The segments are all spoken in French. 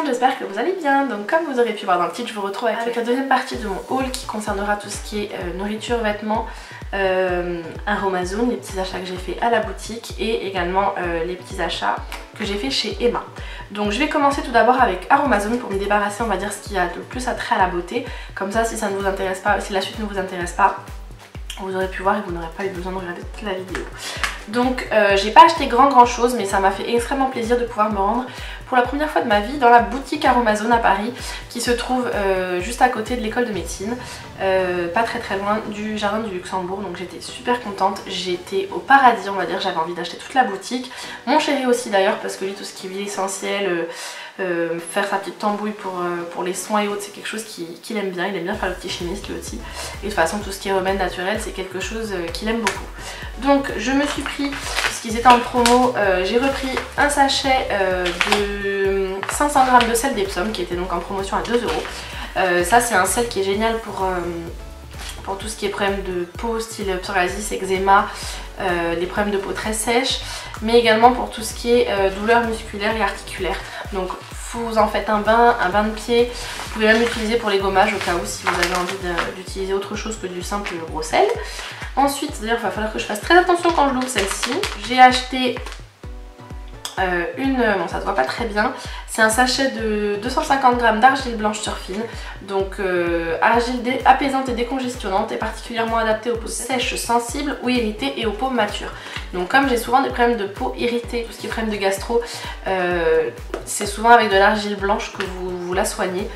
monde, j'espère que vous allez bien. Donc comme vous aurez pu voir dans le titre, je vous retrouve avec la deuxième partie de mon haul qui concernera tout ce qui est nourriture, vêtements, Aromazone, les petits achats que j'ai fait à la boutique et également les petits achats que j'ai fait chez Emma. Donc je vais commencer tout d'abord avec Aromazone pour me débarrasser, on va dire, ce qui a le plus attrait à la beauté. Comme ça, si ça ne vous intéresse pas, si la suite ne vous intéresse pas, vous aurez pu voir et vous n'aurez pas eu besoin de regarder toute la vidéo. Donc j'ai pas acheté grand chose, mais ça m'a fait extrêmement plaisir de pouvoir me rendre pour la première fois de ma vie dans la boutique Aromazone à Paris, qui se trouve juste à côté de l'école de médecine, pas très loin du jardin du Luxembourg. Donc j'étais super contente, j'étais au paradis, on va dire. J'avais envie d'acheter toute la boutique, mon chéri aussi d'ailleurs, parce que lui, tout ce qui est huile essentielle, faire sa petite tambouille pour les soins et autres, c'est quelque chose qu'il aime bien. Il aime bien faire le petit chimiste lui aussi, et de toute façon tout ce qui est remède naturel, c'est quelque chose qu'il aime beaucoup. Donc je me suis pris, puisqu'ils étaient en promo, j'ai repris un sachet de 500 g de sel d'Epsom qui était donc en promotion à 2 €. Ça c'est un sel qui est génial pour tout ce qui est problème de peau, style psoriasis, eczéma, les problèmes de peau très sèches, mais également pour tout ce qui est douleurs musculaires et articulaires. Donc vous en faites un bain de pied, vous pouvez même l'utiliser pour les gommages au cas où, si vous avez envie d'utiliser autre chose que du simple gros sel. Ensuite, d'ailleurs il va falloir que je fasse très attention quand je l'ouvre celle-ci. J'ai acheté bon ça se voit pas très bien, c'est un sachet de 250 g d'argile blanche surfine. Donc argile apaisante et décongestionnante, et particulièrement adaptée aux peaux sèches, sensibles ou irritées et aux peaux matures. Donc comme j'ai souvent des problèmes de peau irritée, tout ce qui est problème de gastro, c'est souvent avec de l'argile blanche que vous la soignez.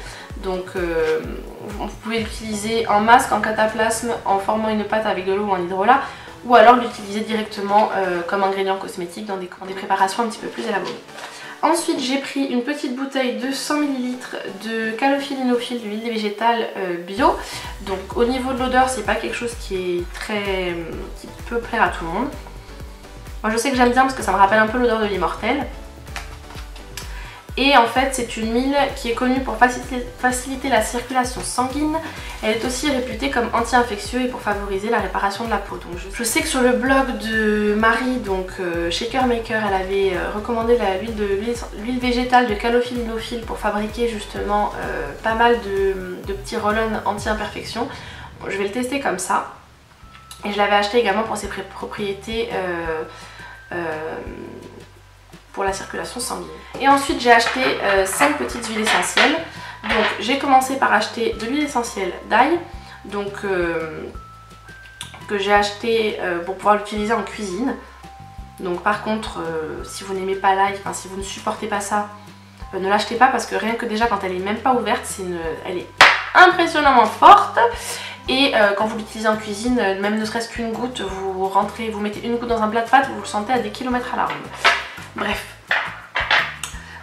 Donc vous pouvez l'utiliser en masque, en cataplasme, en formant une pâte avec de l'eau ou en hydrolat, ou alors l'utiliser directement comme ingrédient cosmétique dans des préparations un petit peu plus élaborées. Ensuite j'ai pris une petite bouteille de 100 ml de calophylle d'huile végétale bio. Donc au niveau de l'odeur, c'est pas quelque chose qui peut plaire à tout le monde. Moi je sais que j'aime bien parce que ça me rappelle un peu l'odeur de l'immortel. Et en fait c'est une huile qui est connue pour faciliter la circulation sanguine. Elle est aussi réputée comme anti-infectieux et pour favoriser la réparation de la peau. Donc je sais que sur le blog de Marie, donc Shaker Maker, elle avait recommandé l'huile végétale de calophylle pour fabriquer justement pas mal de petits roll-on anti-imperfection. Bon, je vais le tester comme ça. Et je l'avais acheté également pour ses propriétés pour la circulation sanguine. Et ensuite j'ai acheté 5 petites huiles essentielles. Donc j'ai commencé par acheter de l'huile essentielle d'ail, donc que j'ai acheté pour pouvoir l'utiliser en cuisine. Donc par contre si vous n'aimez pas l'ail, enfin si vous ne supportez pas ça, ne l'achetez pas, parce que rien que déjà quand elle est même pas ouverte, elle est impressionnamment forte. Et quand vous l'utilisez en cuisine, même ne serait-ce qu'une goutte, vous mettez une goutte dans un plat de pâtes, vous le sentez à des kilomètres à la ronde. Bref.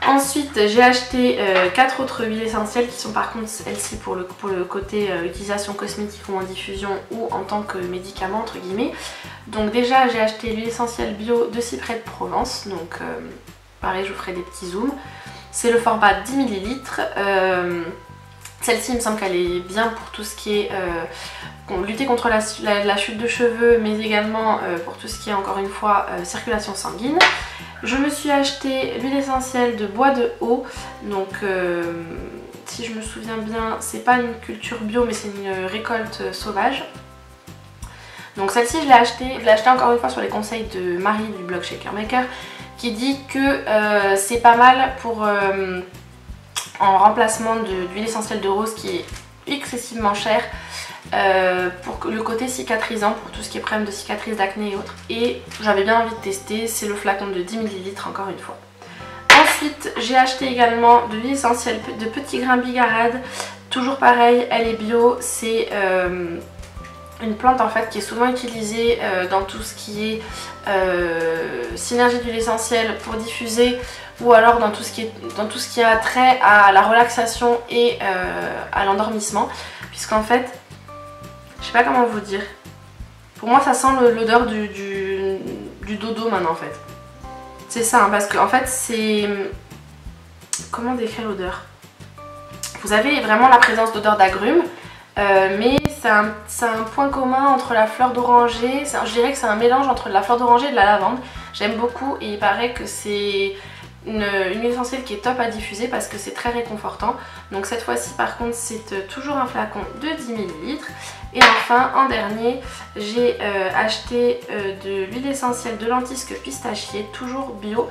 Ensuite j'ai acheté 4 autres huiles essentielles qui sont par contre celles-ci pour le côté utilisation cosmétique ou en diffusion ou en tant que médicament entre guillemets. Donc déjà j'ai acheté l'huile essentielle bio de cyprès de Provence. Donc pareil, je vous ferai des petits zooms. C'est le format 10 ml. Celle-ci, il me semble qu'elle est bien pour tout ce qui est lutter contre la chute de cheveux, mais également pour tout ce qui est, encore une fois, circulation sanguine. Je me suis acheté l'huile essentielle de bois de haut. Donc si je me souviens bien, c'est pas une culture bio, mais c'est une récolte sauvage. Donc celle-ci je l'ai achetée encore une fois sur les conseils de Marie du blog Shaker Maker, qui dit que c'est pas mal pour en remplacement d'huile essentielle de rose qui est excessivement chère, pour le côté cicatrisant, pour tout ce qui est problème de cicatrices, d'acné et autres. Et j'avais bien envie de tester, c'est le flacon de 10 ml encore une fois. Ensuite j'ai acheté également de l'huile essentielle de petits grains bigarade. Toujours pareil, elle est bio, c'est une plante en fait qui est souvent utilisée dans tout ce qui est synergie d'huile essentielle pour diffuser, ou alors dans tout ce qui a trait à la relaxation et à l'endormissement, puisqu'en fait, je sais pas comment vous dire, pour moi ça sent l'odeur du dodo maintenant en fait. C'est ça, hein, parce qu'en fait c'est... Comment décrire l'odeur? Vous avez vraiment la présence d'odeur d'agrumes, mais c'est un point commun entre la fleur d'oranger, je dirais que c'est un mélange entre la fleur d'oranger et de la lavande. J'aime beaucoup, et il paraît que c'est une huile essentielle qui est top à diffuser parce que c'est très réconfortant. Donc cette fois-ci par contre c'est toujours un flacon de 10 ml. Et enfin en dernier j'ai acheté de l'huile essentielle de lentisque pistachier, toujours bio.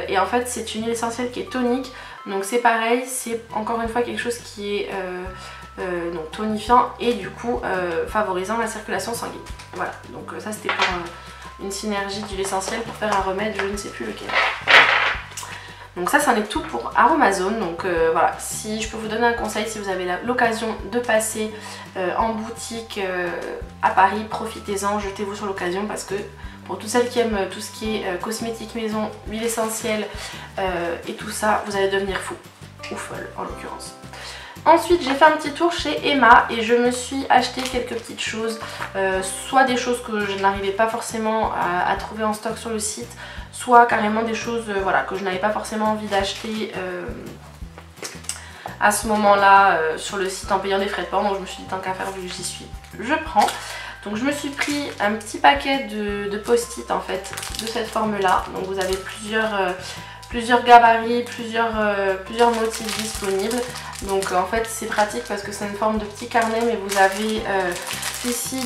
Et en fait c'est une huile essentielle qui est tonique. Donc c'est pareil, c'est encore une fois quelque chose qui est donc tonifiant et du coup favorisant la circulation sanguine. Voilà, donc ça c'était pour une synergie d'huile essentielle pour faire un remède, je ne sais plus lequel. Donc ça c'en est tout pour Aromazone. Donc voilà, si je peux vous donner un conseil, si vous avez l'occasion de passer en boutique à Paris, profitez-en, jetez-vous sur l'occasion parce que pour toutes celles qui aiment tout ce qui est cosmétique maison, huile essentielle et tout ça, vous allez devenir fou ou folle en l'occurrence. Ensuite j'ai fait un petit tour chez Emma et je me suis acheté quelques petites choses, soit des choses que je n'arrivais pas forcément à trouver en stock sur le site, soit carrément des choses voilà, que je n'avais pas forcément envie d'acheter à ce moment-là sur le site en payant des frais de port. Donc je me suis dit tant qu'à faire, vu que j'y suis, je prends. Donc je me suis pris un petit paquet de post-it en fait de cette forme là. Donc vous avez plusieurs gabarits, plusieurs motifs disponibles. Donc en fait c'est pratique parce que c'est une forme de petit carnet, mais vous avez ici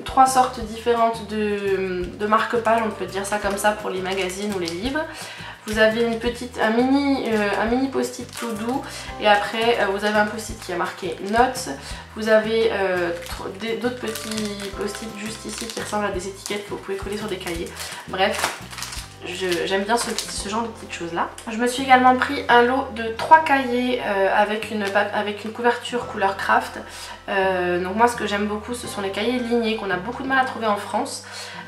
trois sortes différentes de marque-pages, on peut dire ça comme ça pour les magazines ou les livres. Vous avez un mini post-it tout doux et après vous avez un post-it qui a marqué notes. Vous avez d'autres petits post-it juste ici qui ressemblent à des étiquettes que vous pouvez coller sur des cahiers. Bref, j'aime bien ce genre de petites choses là. Je me suis également pris un lot de 3 cahiers avec une couverture couleur craft. Donc moi ce que j'aime beaucoup ce sont les cahiers lignés qu'on a beaucoup de mal à trouver en France.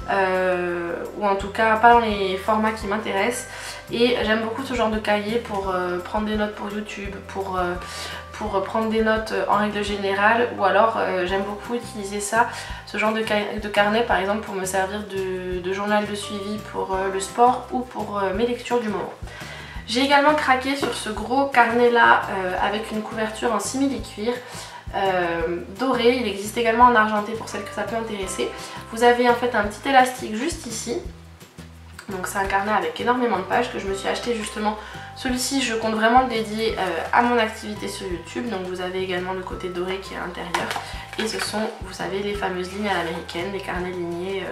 Ou en tout cas pas dans les formats qui m'intéressent. Et j'aime beaucoup ce genre de cahier pour prendre des notes pour YouTube, pour prendre des notes en règle générale, ou alors j'aime beaucoup utiliser ça, ce genre de carnet par exemple pour me servir de journal de suivi pour le sport ou pour mes lectures du moment. J'ai également craqué sur ce gros carnet là avec une couverture en simili-cuir. Doré, il existe également en argenté pour celles que ça peut intéresser. Vous avez en fait un petit élastique juste ici. Donc c'est un carnet avec énormément de pages que je me suis acheté justement. Celui-ci je compte vraiment le dédier à mon activité sur YouTube. Donc vous avez également le côté doré qui est à l'intérieur. Et ce sont, vous savez, les fameuses lignes à l'américaine, les carnets lignés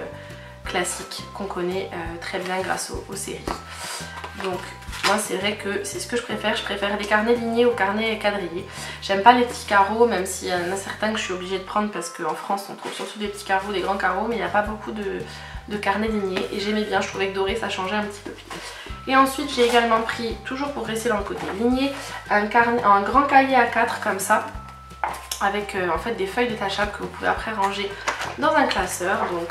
classiques qu'on connaît très bien grâce aux séries. Donc moi c'est vrai que c'est ce que je préfère les carnets lignés aux carnets quadrillés. J'aime pas les petits carreaux, même s'il y en a certains que je suis obligée de prendre parce qu'en France on trouve surtout des petits carreaux, des grands carreaux, mais il n'y a pas beaucoup de carnets lignés et j'aimais bien, je trouvais que doré ça changeait un petit peu. Et ensuite j'ai également pris, toujours pour rester dans le côté ligné, un grand cahier A4 comme ça, avec en fait des feuilles détachables que vous pouvez après ranger dans un classeur. Donc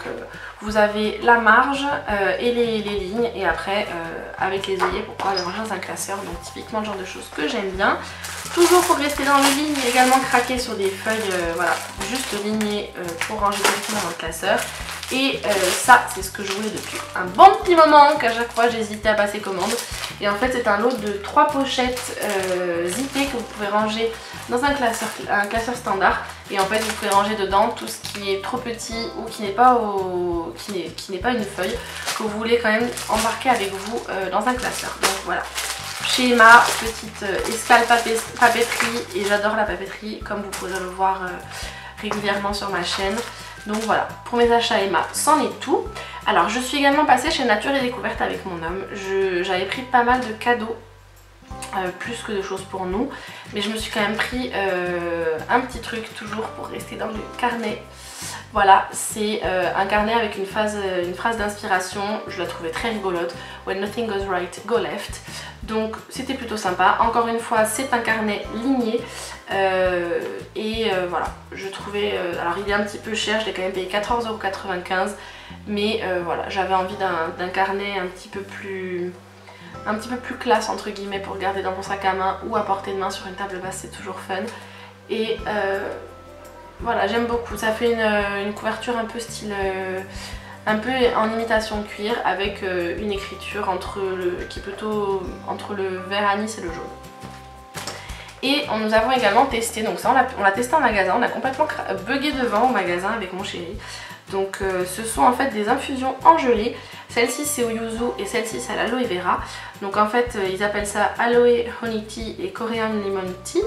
vous avez la marge et les lignes, et après avec les œillets pour pouvoir les ranger dans un classeur. Donc typiquement le genre de choses que j'aime bien. Toujours pour rester dans les lignes, également craquer sur des feuilles voilà, juste lignées pour ranger directement dans le classeur. Et ça c'est ce que je voulais depuis un bon petit moment, qu'à chaque fois j'hésitais à passer commande. Et en fait c'est un lot de 3 pochettes zippées que vous pouvez ranger dans un classeur standard. Et en fait vous pouvez ranger dedans tout ce qui est trop petit ou qui n'est pas une feuille, que vous voulez quand même embarquer avec vous dans un classeur. Donc voilà. Chez Emma, petite escale papeterie, et j'adore la papeterie comme vous pouvez le voir régulièrement sur ma chaîne. Donc voilà, pour mes achats Emma, c'en est tout. Alors je suis également passée chez Nature et Découverte avec mon homme. J'avais pris pas mal de cadeaux, plus que de choses pour nous. Mais je me suis quand même pris un petit truc toujours pour rester dans le carnet. Voilà, c'est un carnet avec une phrase d'inspiration, je la trouvais très rigolote. When nothing goes right, go left. Donc c'était plutôt sympa. Encore une fois, c'est un carnet ligné. Voilà, je trouvais... alors il est un petit peu cher, je l'ai quand même payé 14,95 €. Mais voilà, j'avais envie d'un carnet un petit peu plus classe entre guillemets pour garder dans mon sac à main ou à portée de main sur une table basse, c'est toujours fun. Et voilà, j'aime beaucoup. Ça fait une couverture un peu style... un peu en imitation cuir avec une écriture qui est plutôt entre le vert anis et le jaune. Et nous avons également testé, donc ça on l'a testé en magasin, on a complètement bugué devant au magasin avec mon chéri. Donc ce sont en fait des infusions en gelée. Celle-ci c'est au yuzu et celle-ci c'est à l'aloe vera. Donc en fait ils appellent ça aloe honey tea et Korean lemon tea.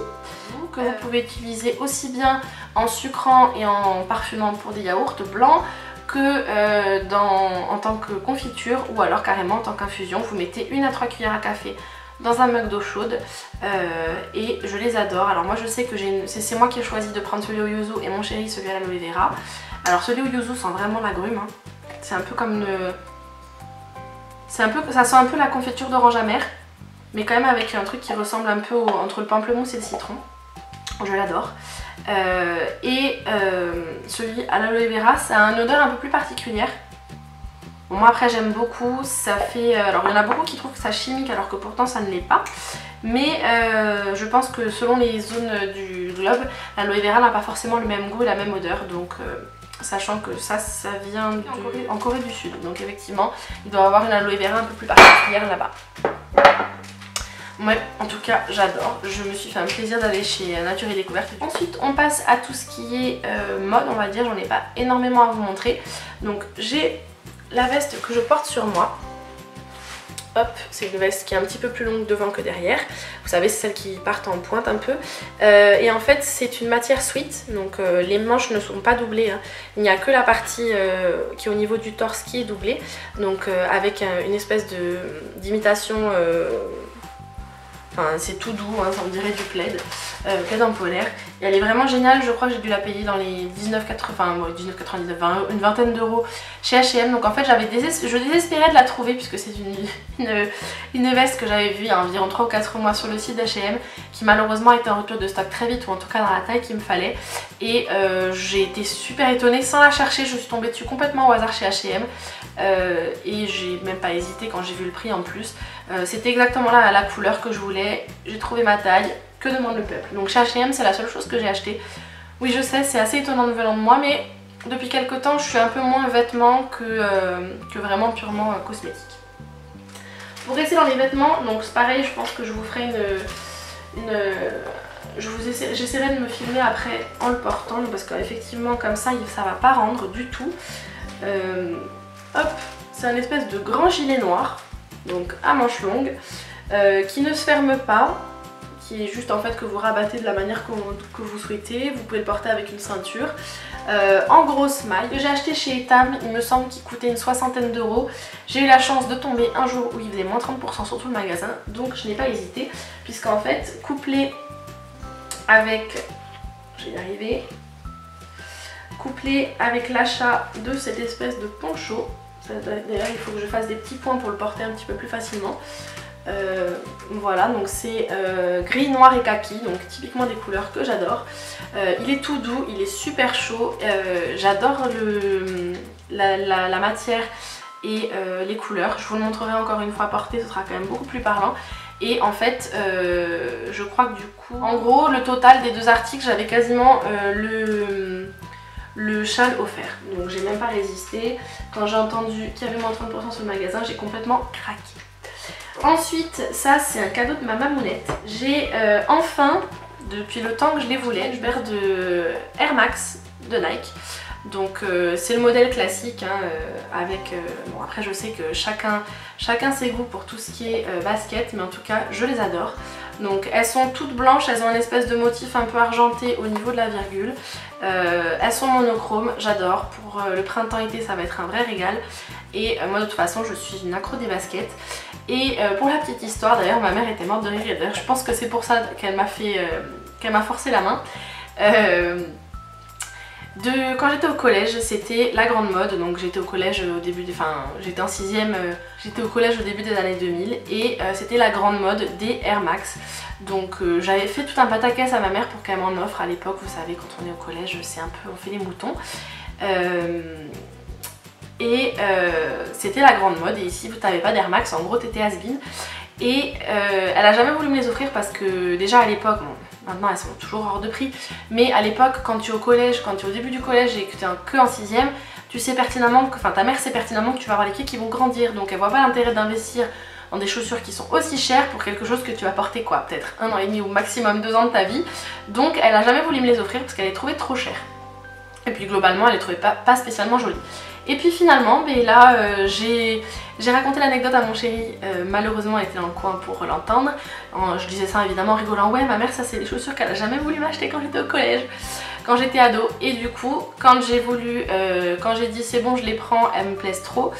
Que vous pouvez utiliser aussi bien en sucrant et en parfumant pour des yaourts blancs que en tant que confiture ou alors carrément en tant qu'infusion. Vous mettez 1 à 3 cuillères à café dans un mug d'eau chaude et je les adore. Alors moi je sais que c'est moi qui ai choisi de prendre celui au yuzu et mon chéri celui à l'aloe vera. Alors celui au yuzu sent vraiment l'agrume, hein. C'est un peu comme une... ça sent un peu la confiture d'orange amère, mais quand même avec un truc qui ressemble un peu entre le pamplemousse et le citron. Je l'adore. Celui à l'aloe vera, ça a une odeur un peu plus particulière. Bon, moi après j'aime beaucoup, ça fait... alors il y en a beaucoup qui trouvent que ça chimique alors que pourtant ça ne l'est pas. Mais je pense que selon les zones du globe, l'aloe vera n'a pas forcément le même goût et la même odeur. Donc sachant que ça vient en Corée du Sud. Donc effectivement, il doit avoir une aloe vera un peu plus particulière là-bas. Ouais, en tout cas j'adore, je me suis fait un plaisir d'aller chez Nature et Découverte. Ensuite on passe à tout ce qui est mode, on va dire, j'en ai pas énormément à vous montrer. Donc j'ai la veste que je porte sur moi. Hop, c'est une veste qui est un petit peu plus longue devant que derrière. Vous savez, c'est celle qui part en pointe un peu. Et en fait c'est une matière sweat, donc les manches ne sont pas doublées, hein. Il n'y a que la partie qui est au niveau du torse qui est doublée. Donc avec une espèce d'imitation... Enfin, c'est tout doux, hein, ça me dirait du plaid en polaire. Et elle est vraiment géniale, je crois que j'ai dû la payer dans les 19,99, une vingtaine d'euros chez H&M. Donc en fait je désespérais de la trouver puisque c'est une veste que j'avais vue il y a environ 3 ou 4 mois sur le site d'H&M qui malheureusement a été en rupture de stock très vite, ou en tout cas dans la taille qu'il me fallait. Et j'ai été super étonnée sans la chercher, je suis tombée dessus complètement au hasard chez H&M. Et j'ai même pas hésité quand j'ai vu le prix en plus. C'était exactement la couleur que je voulais, j'ai trouvé ma taille, que demande le peuple. Donc chez H&M c'est la seule chose que j'ai acheté. Oui je sais, c'est assez étonnant de venant de moi, mais depuis quelques temps je suis un peu moins vêtements que vraiment purement cosmétique. Pour rester dans les vêtements, donc c'est pareil, je pense que je vous ferai j'essaierai de me filmer après en le portant parce qu'effectivement comme ça va pas rendre du tout. Hop, c'est un espèce de grand gilet noir, donc à manches longues, qui ne se ferme pas, qui est juste en fait que vous rabattez de la manière que vous souhaitez. Vous pouvez le porter avec une ceinture, en grosse maille, que j'ai acheté chez Etam, il me semble qu'il coûtait une 60aine d'euros. J'ai eu la chance de tomber un jour où il faisait moins 30% sur tout le magasin, donc je n'ai pas hésité, puisqu'en fait, couplé avec, je vais y arriver, couplé avec l'achat de cette espèce de poncho, d'ailleurs il faut que je fasse des petits points pour le porter un petit peu plus facilement. Voilà, donc c'est gris, noir et kaki, donc typiquement des couleurs que j'adore. Il est tout doux, il est super chaud, j'adore la matière et les couleurs. Je vous le montrerai encore une fois porté, ce sera quand même beaucoup plus parlant. Et en fait, je crois que du coup, en gros, le total des deux articles, j'avais quasiment le châle offert. Donc j'ai même pas résisté. Quand j'ai entendu qu'il y avait moins 30% sur le magasin, j'ai complètement craqué. Ensuite, ça c'est un cadeau de ma mamounette. J'ai enfin, depuis le temps que je les voulais, une paire de Air Max de Nike. Donc c'est le modèle classique, hein, bon après je sais que chacun ses goûts pour tout ce qui est basket, mais en tout cas je les adore. Donc elles sont toutes blanches, elles ont une espèce de motif un peu argenté au niveau de la virgule. Elles sont monochromes, j'adore. Pour le printemps-été ça va être un vrai régal. Et moi de toute façon je suis une accro des baskets. Et pour la petite histoire, d'ailleurs ma mère était morte de rire, et d'ailleurs je pense que c'est pour ça qu'elle m'a forcé la main. Quand j'étais au collège, c'était la grande mode, donc j'étais au collège au début, j'étais en 6ème, j'étais au collège au début des années 2000 et c'était la grande mode des Air Max. Donc j'avais fait tout un pataquès à ma mère pour qu'elle m'en offre à l'époque, vous savez quand on est au collège c'est un peu, on fait les moutons. C'était la grande mode et ici vous n'avez pas d'Air Max, en gros t'étais has-been. Et elle a jamais voulu me les offrir parce que déjà à l'époque, bon, maintenant elles sont toujours hors de prix, mais à l'époque quand tu es au collège, quand tu es au début du collège et que tu es que en 6ème, tu sais pertinemment que, ta mère sait pertinemment que tu vas avoir les pieds qui vont grandir, donc elle voit pas l'intérêt d'investir dans des chaussures qui sont aussi chères pour quelque chose que tu vas porter quoi, peut-être 1 an et demi ou maximum 2 ans de ta vie. Donc elle a jamais voulu me les offrir parce qu'elle les trouvait trop chères. Et puis globalement elle les trouvait pas spécialement jolies. Et puis finalement, ben là j'ai raconté l'anecdote à mon chéri, malheureusement elle était dans le coin pour l'entendre. Je disais ça évidemment en rigolant, ouais ma mère ça c'est des chaussures qu'elle a jamais voulu m'acheter quand j'étais au collège, quand j'étais ado. Et du coup quand j'ai voulu, quand j'ai dit c'est bon je les prends, elles me plaisent trop,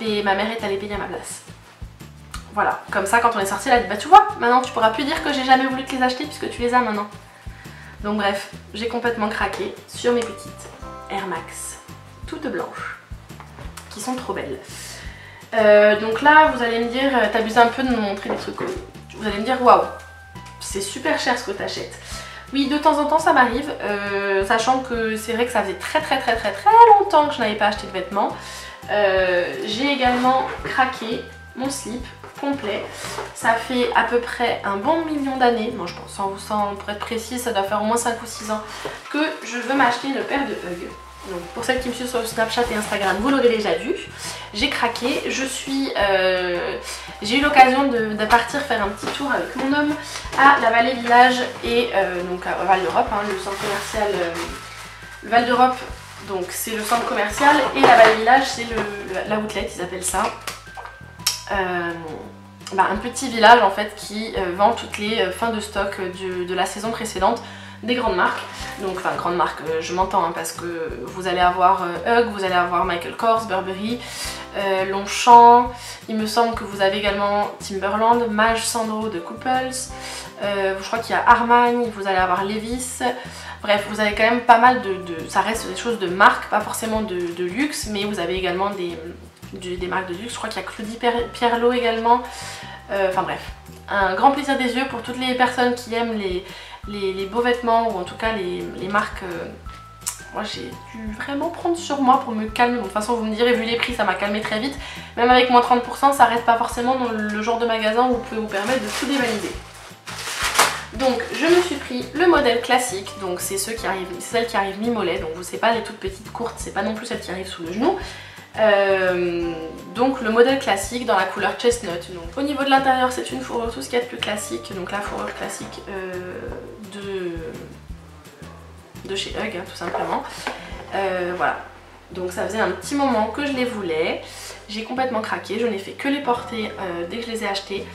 et ma mère est allée payer à ma place. Voilà, comme ça quand on est sorti elle a dit bah tu vois, maintenant tu pourras plus dire que j'ai jamais voulu te les acheter puisque tu les as maintenant. Donc bref, j'ai complètement craqué sur mes petites Air Max, toutes blanches, qui sont trop belles. Donc là vous allez me dire, t'abuses un peu de me montrer des trucs, vous allez me dire waouh, c'est super cher ce que t'achètes. Oui, de temps en temps ça m'arrive, sachant que c'est vrai que ça faisait très longtemps que je n'avais pas acheté de vêtements. J'ai également craqué mon slip complet, ça fait à peu près un bon million d'années, bon, je pense sans pour être précis ça doit faire au moins 5 ou 6 ans que je veux m'acheter une paire de Hug. Donc pour celles qui me suivent sur Snapchat et Instagram, vous l'aurez déjà vu. J'ai craqué, j'ai eu l'occasion de partir faire un petit tour avec mon homme à la Vallée Village et donc à Val d'Europe, hein, le centre commercial. Le Val d'Europe, donc c'est le centre commercial et la Vallée Village c'est l'outlet, ils appellent ça. Un petit village en fait qui vend toutes les fins de stock de la saison précédente des grandes marques. Donc enfin grandes marques, je m'entends hein, parce que vous allez avoir Hug, vous allez avoir Michael Kors, Burberry, Longchamp, il me semble que vous avez également Timberland, Mage Sandro de Couples, je crois qu'il y a Armani, vous allez avoir Levi's, bref vous avez quand même pas mal ça reste des choses de marque, pas forcément de luxe, mais vous avez également des marques de luxe, je crois qu'il y a Claudie Pierlot également, enfin bref, un grand plaisir des yeux pour toutes les personnes qui aiment les beaux vêtements ou en tout cas les marques. Moi j'ai dû vraiment prendre sur moi pour me calmer, bon, de toute façon vous me direz vu les prix ça m'a calmé très vite, même avec moins 30% ça reste pas forcément dans le genre de magasin où vous pouvez vous permettre de tout dévaliser. Donc je me suis pris le modèle classique, donc c'est celles qui arrivent mi-mollet, donc vous savez pas les toutes petites courtes, c'est pas non plus celles qui arrivent sous le genou. Donc le modèle classique dans la couleur chestnut. Donc, au niveau de l'intérieur c'est une fourrure tout ce qu'il y a de plus classique, donc la fourrure classique de chez Hug hein, tout simplement. Voilà, donc ça faisait un petit moment que je les voulais, j'ai complètement craqué, je n'ai fait que les porter dès que je les ai achetés.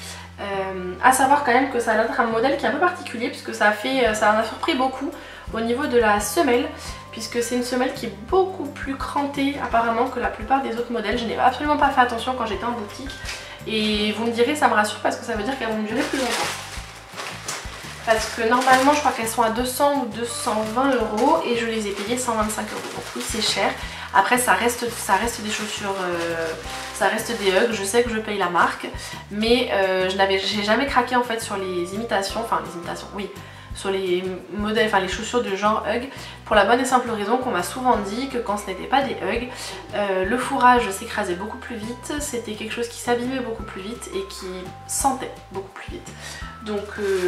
À savoir quand même que ça a l'air d'être un modèle qui est un peu particulier puisque ça en a surpris beaucoup au niveau de la semelle, puisque c'est une semelle qui est beaucoup plus crantée apparemment que la plupart des autres modèles. Je n'ai absolument pas fait attention quand j'étais en boutique et vous me direz ça me rassure parce que ça veut dire qu'elles vont me durer plus longtemps. Parce que normalement je crois qu'elles sont à 200 ou 220 € et je les ai payées 125 €. Donc oui c'est cher. Après ça reste des chaussures, ça reste des Hug, je sais que je paye la marque, mais j'ai jamais craqué en fait sur les imitations, oui, sur les modèles, enfin les chaussures de genre Hug, pour la bonne et simple raison qu'on m'a souvent dit que quand ce n'était pas des Hug, le fourrage s'écrasait beaucoup plus vite, c'était quelque chose qui s'abîmait beaucoup plus vite et qui sentait beaucoup plus vite. Donc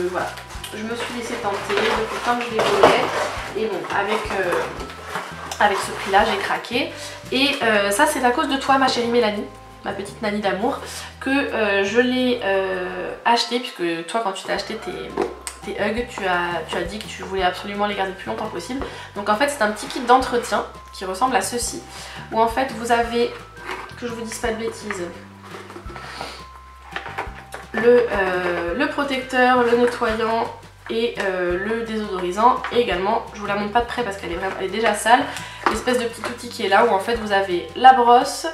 voilà, je me suis laissée tenter, donc comme je les voulais, et bon, avec ce prix là j'ai craqué. Et ça c'est à cause de toi ma chérie Mélanie, ma petite Nani d'amour, que je l'ai acheté, puisque toi quand tu t'es acheté tes Hug, tu as dit que tu voulais absolument les garder le plus longtemps possible. Donc en fait c'est un petit kit d'entretien qui ressemble à ceci, où en fait vous avez, que je vous dise pas de bêtises, le protecteur, le nettoyant et le désodorisant, et également, je vous la montre pas de près parce qu'elle est déjà sale, l'espèce de petit outil qui est là où en fait vous avez la brosse,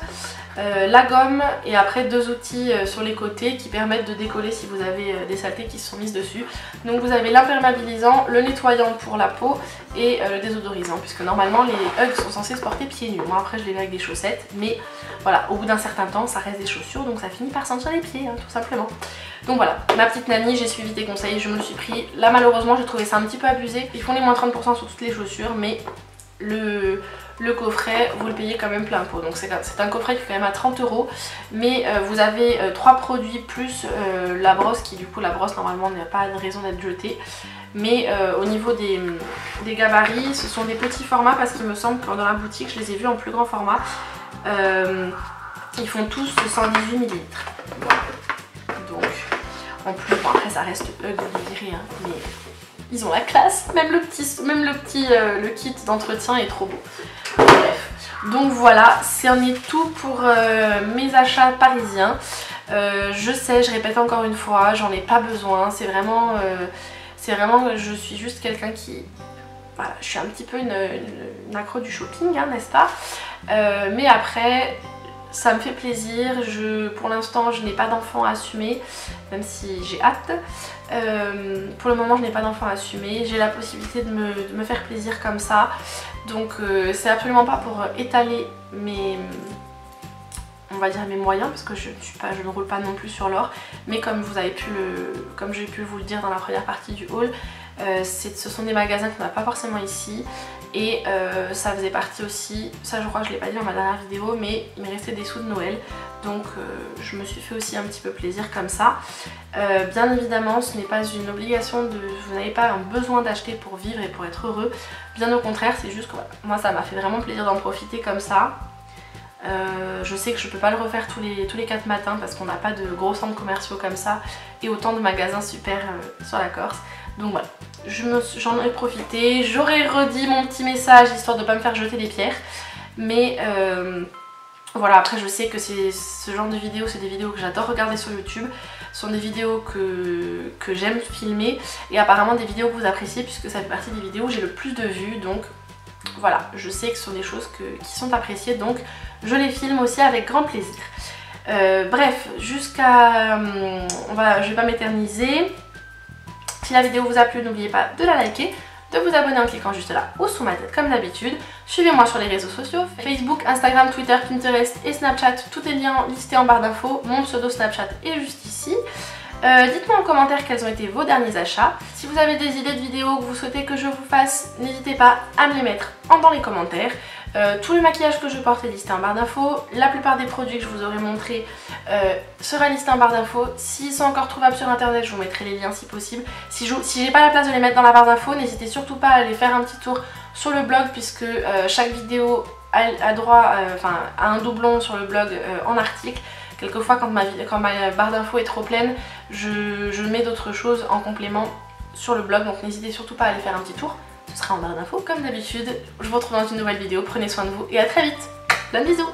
la gomme et après deux outils sur les côtés qui permettent de décoller si vous avez des saletés qui se sont mises dessus. Donc vous avez l'imperméabilisant, le nettoyant pour la peau et le désodorisant, puisque normalement les Hug sont censés se porter pieds nus. Moi après je les mets avec des chaussettes, mais voilà, au bout d'un certain temps ça reste des chaussures, donc ça finit par sentir les pieds hein, tout simplement. Donc voilà, ma petite Nani, j'ai suivi tes conseils, je me le suis pris. Là malheureusement j'ai trouvé ça un petit peu abusé, ils font les moins 30% sur toutes les chaussures, mais le coffret vous le payez quand même plein pot, donc c'est un coffret qui est quand même à 30 €, mais vous avez 3 produits plus la brosse, qui du coup la brosse normalement n'a pas de raison d'être jetée, mais au niveau des gabarits ce sont des petits formats, parce qu'il me semble que dans la boutique je les ai vus en plus grand format, ils font tous 118 ml. Donc en plus, bon après ça reste Hug, vous me direz, hein, mais ils ont la classe, même le kit d'entretien est trop beau. Bref, donc voilà, c'en est tout pour mes achats parisiens. Je sais, je répète encore une fois, j'en ai pas besoin, c'est vraiment, je suis juste quelqu'un qui... Voilà, je suis un petit peu une accro du shopping, hein, n'est-ce pas? Mais après, ça me fait plaisir. Pour l'instant, je n'ai pas d'enfant à assumer, même si j'ai hâte. Pour le moment, je n'ai pas d'enfant à assumer. J'ai la possibilité de me faire plaisir comme ça. Donc, c'est absolument pas pour étaler on va dire mes moyens, parce que je ne roule pas non plus sur l'or. Mais comme j'ai pu vous le dire dans la première partie du haul, ce sont des magasins qu'on n'a pas forcément ici. Et ça faisait partie aussi, ça je crois que je ne l'ai pas dit dans ma dernière vidéo, mais il m'est resté des sous de Noël. Donc je me suis fait aussi un petit peu plaisir comme ça. Bien évidemment, ce n'est pas une obligation, vous n'avez pas un besoin d'acheter pour vivre et pour être heureux. Bien au contraire, c'est juste que voilà, moi ça m'a fait vraiment plaisir d'en profiter comme ça. Je sais que je peux pas le refaire tous les 4 matins parce qu'on n'a pas de gros centres commerciaux comme ça et autant de magasins super sur la Corse. Donc voilà, j'en ai profité. J'aurais redit mon petit message histoire de pas me faire jeter des pierres. Mais voilà, après je sais que ce genre de vidéos, c'est des vidéos que j'adore regarder sur YouTube. Ce sont des vidéos que j'aime filmer et apparemment des vidéos que vous appréciez puisque ça fait partie des vidéos où j'ai le plus de vues. Donc voilà, je sais que ce sont des choses qui sont appréciées, donc je les filme aussi avec grand plaisir. Bref, je vais pas m'éterniser. Si la vidéo vous a plu, n'oubliez pas de la liker, de vous abonner en cliquant juste là ou sous ma tête comme d'habitude. Suivez-moi sur les réseaux sociaux, Facebook, Instagram, Twitter, Pinterest et Snapchat. Tous les liens listés en barre d'infos. Mon pseudo Snapchat est juste ici. Dites-moi en commentaire quels ont été vos derniers achats. Si vous avez des idées de vidéos que vous souhaitez que je vous fasse, n'hésitez pas à me les mettre dans les commentaires. Tout le maquillage que je porte est listé en barre d'infos. La plupart des produits que je vous aurai montré sera listé en barre d'infos. S'ils sont encore trouvables sur internet, je vous mettrai les liens si possible. Si j'ai pas la place de les mettre dans la barre d'infos, n'hésitez surtout pas à aller faire un petit tour sur le blog puisque chaque vidéo a droit à un doublon sur le blog en article. Quelquefois quand ma barre d'infos est trop pleine, je mets d'autres choses en complément sur le blog, donc n'hésitez surtout pas à aller faire un petit tour. Ce sera en barre d'infos comme d'habitude. Je vous retrouve dans une nouvelle vidéo, prenez soin de vous et à très vite. Plein de bisous.